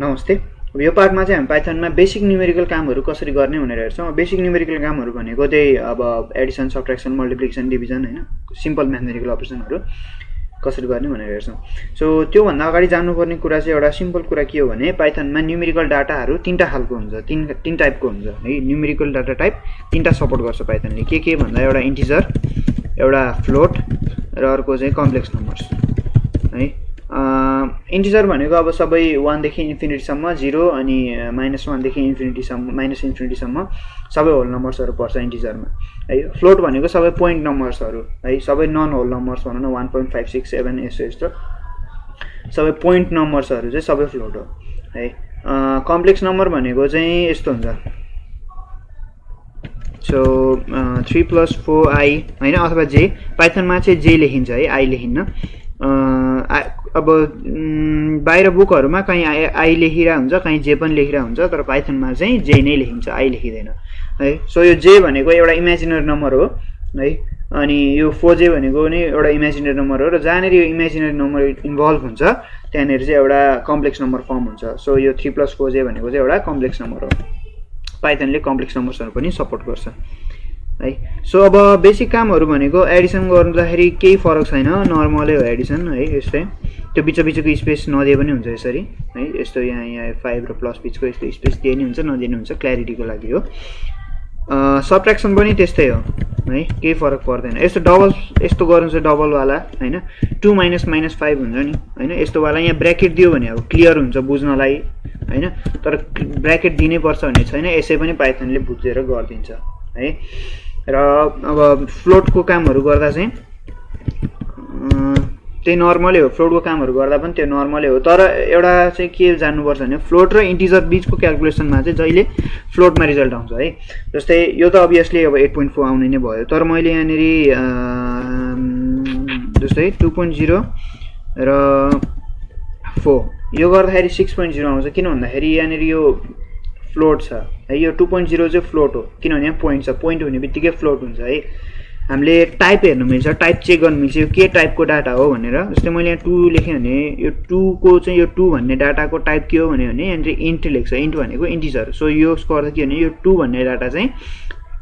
नमस्ते। अब यो पार्टमा चाहिँ हामी पाइथनमा बेसिक न्युमेरिकल कामहरू कसरी गर्ने भनेर हेर्छौँ। बेसिक न्युमेरिकल कामहरू भनेको त्यही अब एडिसन, सब्ट्र्याक्सन, मल्टिप्लिकेसन, डिभिजन हैन, सिम्पल म्याथमेटिकल अपरेसनहरू कसरी गर्ने भनेर हेर्छौँ। सो त्योभन्दा अगाडि जान्नुपर्ने कुरा चाहिँ एउटा सिम्पल कुरा के हो भने पाइथनमा न्युमेरिकल डाटाहरू तीनटा खालको हुन्छ, तीन टाइपको हुन्छ है। न्युमेरिकल डाटा टाइप तीनटा सपोर्ट गर्छ पाइथनले। के भन्दा एउटा इन्टिजर, एउटा फ्लोट र अर्को चाहिँ कम्प्लेक्स नम्बर्स है। इन्टिजर भनेको अब सबै 1 देखि इन्फिनिटीसम्म, 0 अनि -1 देखि इन्फिनिटीसम्म, -इन्फिनिटीसम्म सबै होल नम्बर्सहरू पर्छ इन्टिजरमा है। फ्लोट भनेको सबै पोइन्ट नम्बर्सहरू है, सबै नन होल नम्बर्स भनौँ न 1.567 यस्तो सबै पोइन्ट नम्बर्सहरू चाहिँ सबै फ्लोट हो है। कम्प्लेक्स नम्बर भनेको चाहिँ यस्तो हुन्छ, सो 3 + 4i हैन, अथवा जे। पाइथनमा चाहिँ जे लेखिन्छ है, आई लेखिन्न। अब बाहिर बुकहरूमा कहीँ आई लेखिरहेको हुन्छ, कहीँ जे पनि लेखिरहेको हुन्छ, तर पाइथनमा चाहिँ जे नै लेखिन्छ, आई लेखिँदैन है। सो यो जे भनेको एउटा इमेजिनरी नम्बर हो है, अनि यो 4j भनेको नि एउटा इमेजिनरी नम्बर हो, र जहाँनिर यो इमेजिनरी नम्बर इन्भल्भ हुन्छ त्यहाँनिर चाहिँ एउटा कम्प्लेक्स नम्बर फर्म हुन्छ। सो यो 3 + 4j भनेको चाहिँ एउटा कम्प्लेक्स नम्बर हो। पाइथनले कम्प्लेक्स नम्बर्सहरू पनि सपोर्ट गर्छ है। सो अब बेसिक कामहरू भनेको एडिसन गर्दाखेरि केही फरक छैन, नर्मलै हो एडिसन है। यस्तै त्यो बिचको स्पेस नदिए पनि हुन्छ यसरी है। यस्तो यहाँ 5 र प्लस बिचको यस्तो स्पेस दिए नि हुन्छ, नदिए नि हुन्छ, क्ल्यारिटीको लागि हो। सब्ट्र्याक्सन पनि त्यस्तै हो है, केही फरक पर्दैन। यस्तो डबल, यस्तो गर्नु चाहिँ डबलवाला हैन, 2 - -5 हुन्छ नि हैन। यस्तोवाला यहाँ ब्र्याकेट दियो भने अब क्लियर हुन्छ बुझ्नलाई हैन, तर ब्र्याकेट दिनै पर्छ भन्ने छैन, यसै पनि पाइथनले बुझेर गरिदिन्छ है। र अब फ्लोटको कामहरू गर्दा चाहिँ त्यही नर्मलै हो, फ्लोटको कामहरू गर्दा पनि त्यो नर्मलै हो। तर एउटा चाहिँ के जान्नुपर्छ भने फ्लोट र इन्टिजर बिचको क्यालकुलेसनमा चाहिँ जहिले फ्लोटमा रिजल्ट आउँछ है। जस्तै यो त अभियसली अब 8.4 आउने नै भयो, तर मैले यहाँनिर जस्तै 2.0 र 4 यो गर्दाखेरि 6.0 आउँछ। किन भन्दाखेरि यहाँनिर यो फ्लोट छ है, यो 2.0 चाहिँ फ्लोट हो, किनभने यहाँ पोइन्ट छ, पोइन्ट हुने बित्तिकै फ्लोट हुन्छ है। हामीले टाइप हेर्नु मिल्छ, टाइप चेक गर्नु मिल्छ, यो के टाइपको डाटा हो भनेर। जस्तै मैले यहाँ 2 लेखेँ भने यो 2 को चाहिँ यो 2 भन्ने डाटाको टाइप के हो भने यहाँनिर इन्ट लेख्छ, इन्ट भनेको इन्टिजर। सो यो अर्थ के भने यो 2 भन्ने डाटा चाहिँ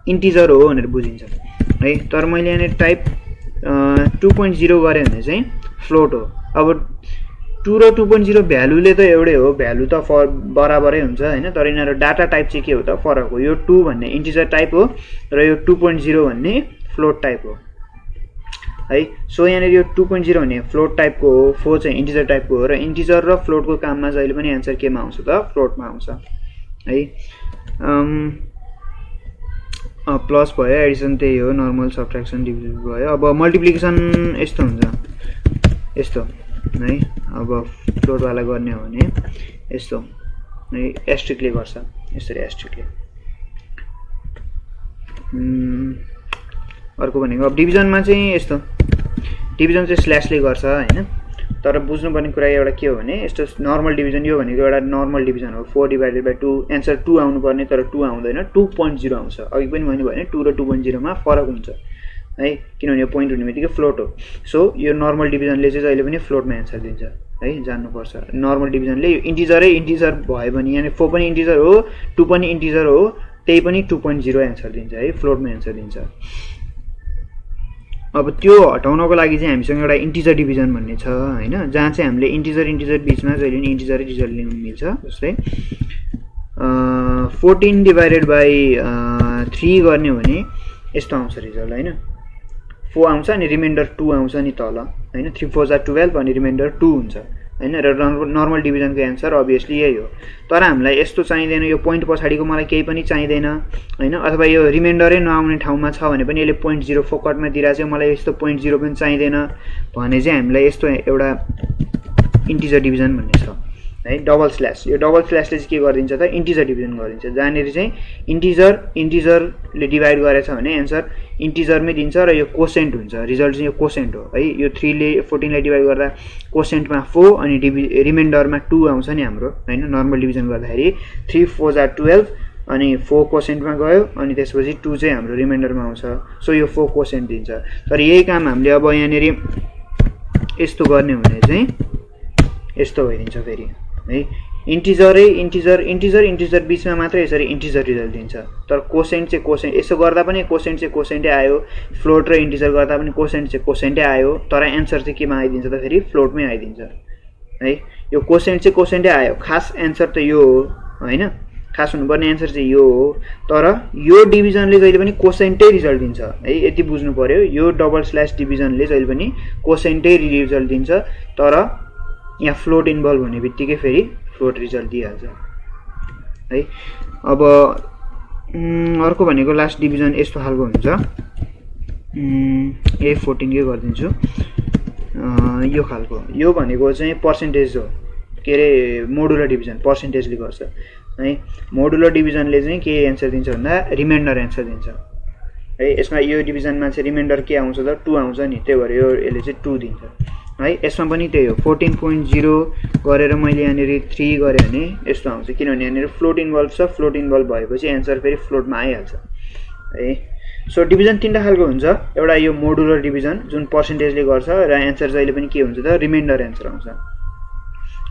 इन्टिजर हो भनेर बुझिन्छ है। तर मैले यहाँनिर टाइप 2.0 गरेँ भने चाहिँ फ्लोट हो। अब 2 र 2.0 भ्यालुले त एउटै हो, भ्यालु त बराबरै हुन्छ हैन, तर यिनीहरू डाटा टाइप चाहिँ के हो त फरक हो। यो 2 भन्ने इन्टिजर टाइप हो र यो 2.0 भन्ने फ्लोट टाइप हो है। सो यहाँनिर यो 2.0 भन्ने फ्लोट टाइपको हो, 4 चाहिँ इन्टिजर टाइपको हो, र इन्टिजर र फ्लोटको काममा जहिले पनि एन्सर केमा आउँछ त फ्लोटमा आउँछ है। प्लस भयो, एडिसन त्यही हो, नर्मल, सब्ट्र्याक्सन, डिभिजन भयो। अब मल्टिप्लिकेसन यस्तो हुन्छ, यस्तो है। अब फ्लोटवाला गर्ने हो भने यस्तो है, एस्ट्रिकले गर्छ, यसरी एस्ट्रिकले। अर्को भनेको अब डिभिजनमा चाहिँ यस्तो, डिभिजन चाहिँ स्ल्यासले गर्छ हैन। तर बुझ्नुपर्ने कुरा एउटा के हो भने यस्तो नर्मल डिभिजन, यो भनेको एउटा नर्मल डिभिजन हो। 4/2 एन्सर 2 आउनुपर्ने तर 2 आउँदैन, 2.0 आउँछ। अघि पनि मैले भने 2 र 2.0 मा फरक हुन्छ है, किनभने यो पोइन्ट हुने बित्तिकै फ्लोट हो। सो यो नर्मल डिभिजनले चाहिँ जहिले पनि फ्लोटमा एन्सर दिन्छ है, जान्नुपर्छ। नर्मल डिभिजनले यो इन्टिजर भयो भने यहाँ 4 पनि इन्टिजर हो, 2 पनि इन्टिजर हो, त्यही पनि 2.0 एन्सर दिन्छ है, फ्लोटमा एन्सर दिन्छ। अब त्यो हटाउनको लागि चाहिँ हामीसँग एउटा इन्टिजर डिभिजन भन्ने छ हैन, जहाँ चाहिँ हामीले इन्टिजर बिचमा जहिले पनि इन्टिजरै रिजल्ट लिनु मिल्छ। जस्तै 14/3 गर्ने हो भने यस्तो आउँछ रिजल्ट हैन, 4 आउँछ अनि रिमाइन्डर 2 आउँछ नि तल हैन, 3 4 = 12 अनि रिमाइन्डर 2 हुन्छ हैन। र नर्मल डिभिजनको एन्सर अभियसली यही हो। तर हामीलाई यस्तो चाहिँदैन, यो पोइन्ट पछाडिको मलाई केही पनि चाहिँदैन हैन, अथवा यो रिमाइन्डरै नआउने ठाउँमा छ भने पनि यसले 0.0 फोकटमा दिइरा चाहिँ मलाई यस्तो 0.0 पनि चाहिँदैन भने चाहिँ हामीलाई यस्तो एउटा इन्टिजर डिभिजन भन्ने छ है, डबल स्ल्यास। यो डबल स्ल्यासले चाहिँ के गरिदिन्छ त इन्टिजर डिभिजन गरिदिन्छ, जहाँनिर चाहिँ इन्टिजरले डिभाइड गरेछ भने एन्सर इन्टिजरमै दिन्छ र यो कोसेन्ट हुन्छ, रिजल्ट चाहिँ यो कोसेन्ट हो है। यो 3 ले 14 लाई डिभाइड गर्दा कोसेन्टमा 4 अनि रिमाइन्डरमा 2 आउँछ नि हाम्रो हैन। नर्मल डिभिजन गर्दाखेरि 3 4 = 12 अनि 4 कोसेन्टमा गयो अनि त्यसपछि 2 चाहिँ हाम्रो रिमाइन्डरमा आउँछ। सो यो 4 कोसेन्ट दिन्छ। तर यही काम हामीले अब यहाँनिर यस्तो गर्ने हो भने चाहिँ यस्तो भइदिन्छ फेरि है। इन्टिजरै इन्टिजर बिचमा मात्रै यसरी इन्टिजर रिजल्ट दिन्छ। तर कोसेन्ट चाहिँ कोसेन्ट, यसो गर्दा पनि कोसेन्ट चाहिँ कोसेन्टै आयो, फ्लोट र इन्टिजर गर्दा पनि कोसेन्ट चाहिँ कोसेन्टै आयो, तर एन्सर चाहिँ केमा आइदिन्छ त फेरि फ्लोटमै आइदिन्छ है। यो कोसेन्ट चाहिँ कोसेन्टै आयो, खास एन्सर त यो हो हैन, खास हुनुपर्ने एन्सर चाहिँ यो हो। तर यो डिभिजनले जहिले पनि कोसेन्टै रिजल्ट दिन्छ है, यति बुझ्नु पर्यो। यो डबल स्ल्यास डिभिजनले जहिले पनि कोसेन्टै रिजल्ट दिन्छ, तर यहाँ फ्लोट इन्भल्भ हुने बित्तिकै फेरि फ्लोट रिजल्ट दिइहाल्छ है। अब अर्को भनेको लास्ट डिभिजन यस्तो खालको हुन्छ, A14 के गरिदिन्छु, यो खालको। यो भनेको चाहिँ पर्सेन्टेज हो, के अरे मोडुलर डिभिजन पर्सेन्टेजले गर्छ है। मोडुलर डिभिजनले चाहिँ के एन्सर दिन्छ भन्दा रिमाइन्डर एन्सर दिन्छ है। यसमा यो डिभिजनमा चाहिँ रिमाइन्डर के आउँछ त 2 आउँछ नि, त्यही भएर यसले चाहिँ 2 दिन्छ है। यसमा पनि त्यही हो, 14.0 गरेर मैले यहाँनिर 3 गरेँ भने यस्तो आउँछ, किनभने यहाँनिर फ्लोट इन्भल्भ छ, फ्लोट इन्भल्भ भएपछि एन्सर फेरि फ्लोटमा आइहाल्छ है। सो डिभिजन तीनटा खालको हुन्छ, एउटा यो मोडुलर डिभिजन जुन पर्सेन्टेजले गर्छ र एन्सर जहिले पनि के हुन्छ त रिमाइन्डर एन्सर आउँछ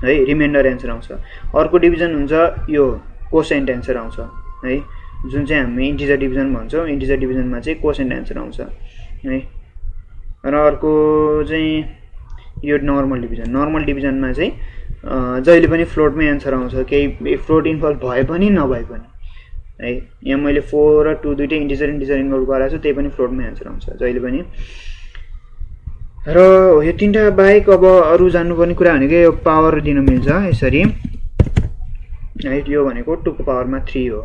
है, रिमाइन्डर एन्सर आउँछ। अर्को डिभिजन हुन्छ यो कोसेन्ट एन्सर आउँछ है, जुन चाहिँ हामी इन्टिजर डिभिजन भन्छौँ, इन्टिजर डिभिजनमा चाहिँ कोसेन्ट एन्सर आउँछ है। र अर्को चाहिँ यो नर्मल डिभिजन, नर्मल डिभिजनमा चाहिँ जहिले पनि फ्लोटमै एन्सर आउँछ, केही फ्लोट इन्भल्भ भए पनि नभए पनि है। यहाँ मैले 4 र 2 दुइटै इन्टिजर इन्भल्भ गराएको छु, त्यही पनि फ्लोटमै एन्सर आउँछ जहिले पनि। र यो तीनटा बाहेक अब अरू जान्नुपर्ने कुरा भनेको यो पावर दिन मिल्छ यसरी है, यो भनेको 2 को पावरमा 3 हो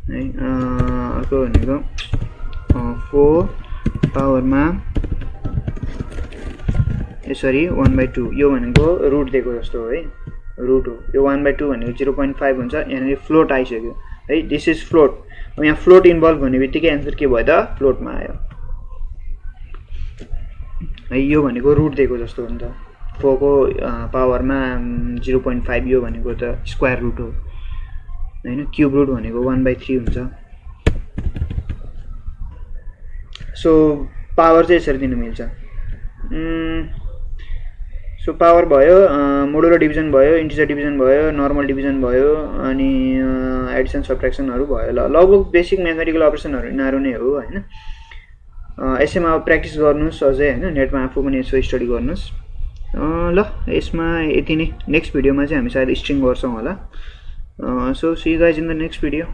है। अर्को भनेको 4 पावरमा यसरी 1/2, यो भनेको रुट दिएको जस्तो हो है, रुट हो। यो 1/2 भनेको 0.5 हुन्छ, यहाँनिर फ्लोट आइसक्यो है, दिस इज फ्लोट। अब यहाँ फ्लोट इन्भल्भ हुने बित्तिकै एन्सर के भयो त फ्लोटमा आयो है। यो भनेको रुट दिएको जस्तो हो नि त, 4 को पावरमा 0.5, यो भनेको त स्क्वायर रुट हो हैन, क्युब रुट भनेको 1/3 हुन्छ। सो पावर चाहिँ यसरी दिनु मिल्छ। सो पावर भयो, मोडुलर डिभिजन भयो, इन्टिजर डिभिजन भयो, नर्मल डिभिजन भयो, अनि एडिसन सब्ट्र्याक्सनहरू भयो। लगभग बेसिक म्याथमेटिकल अपरेसनहरू यिनीहरू नै हो हैन। यसैमा अब प्र्याक्टिस गर्नुहोस् अझै हैन, नेटमा आफू पनि यसो स्टडी गर्नुहोस्। ल यसमा यति नै, नेक्स्ट भिडियोमा चाहिँ हामी सायद स्ट्रिङ गर्छौँ होला। So see you guys in the next video.